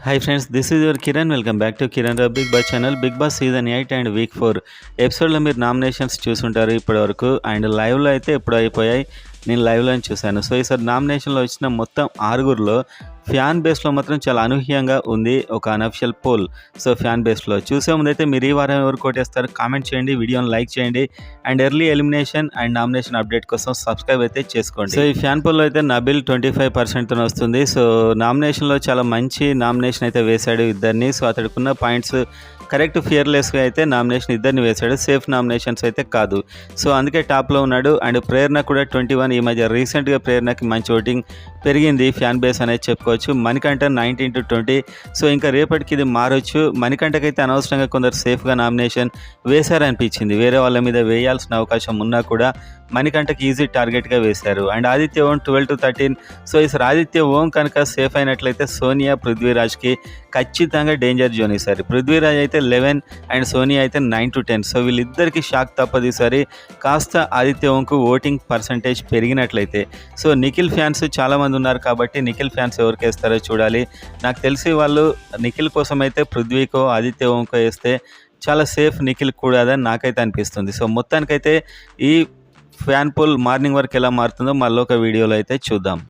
Hi friends, this is your Kiran. Welcome back to Kiran Rav Big Boss channel. Big boss season 8 and week 4 ఎపిసోడ్లో మీరు nominations చూసుంటారు ఇప్పటివరకు. And లైవ్లో అయితే ఎప్పుడు అయిపోయాయి, నేను లైవ్లో చూశాను. సో ఈసారి నామినేషన్లో వచ్చిన మొత్తం 6గురిలో ఫ్యాన్ బేస్లో మాత్రం చాలా అనూహ్యంగా ఉంది ఒక అనఫిషియల్ పోల్. సో ఫ్యాన్ బేస్లో చూసే ముందైతే మీరు ఈ వారం ఎవరు కొట్టేస్తారు కామెంట్ చేయండి, వీడియోని లైక్ చేయండి and early elimination and nomination update కోసం సబ్స్క్రైబ్ అయితే చేసుకోండి. సో ఈ ఫ్యాన్ పోల్లో అయితే నబిల్ 25% వస్తుంది. సో నామినేషన్లో చాలా మంచి నామినేషన్ అయితే వేశాడు ఇద్దరిని. సో అతడికున్న పాయింట్స్ కరెక్ట్ ఫియర్లెస్గా అయితే నామినేషన్ ఇద్దరిని వేశాడు, సేఫ్ నామినేషన్స్ అయితే కాదు. సో అందుకే టాప్లో ఉన్నాడు. అండ్ ప్రేరణ కూడా 21. ఈ మధ్య రీసెంట్గా ప్రేరణకి మంచి ఓటింగ్ పెరిగింది ఫ్యాన్ బేస్ అనేది చెప్పుకోవచ్చు. మణికంఠ 19-20. సో ఇంకా రేపటికి ఇది మారొచ్చు. మణికంఠకైతే అనవసరంగా కొందరు సేఫ్గా నామినేషన్ వేశారనిపించింది, వేరే వాళ్ళ మీద వేయాల్సిన అవకాశం ఉన్నా కూడా మణికంఠకి ఈజీ టార్గెట్గా వేశారు. And Aditya Om 12-13. సో ఈసారి ఆదిత్య ఓం కనుక సేఫ్ అయినట్లయితే సోనియా పృథ్వీరాజ్కి ఖచ్చితంగా డేంజర్ జోన్. ఈసారి పృథ్వీరాజ్ అయితే 11 అండ్ సోనియా అయితే 9-10. సో వీళ్ళిద్దరికీ షాక్ తప్పదు ఈసారి. కాస్త ఆదిత్య ఓంకు ఓటింగ్ పర్సంటేజ్ పెరిగినట్లయితే. సో నిఖిల్ ఫ్యాన్స్ చాలామంది ఉన్నారు కాబట్టి నిఖిల్ ఫ్యాన్స్ ఎవరికి వేస్తారో చూడాలి. నాకు తెలిసి వాళ్ళు నిఖిల్ కోసం అయితే పృథ్వీకో ఆదిత్య ఓంకో వేస్తే చాలా సేఫ్ నిఖిల్ కూడా అని నాకైతే అనిపిస్తుంది. సో మొత్తానికైతే ఈ ఫ్యాన్ పోల్ మార్నింగ్ వరకు ఎలా మారుతుందో మళ్ళీ ఒక వీడియోలో అయితే చూద్దాం.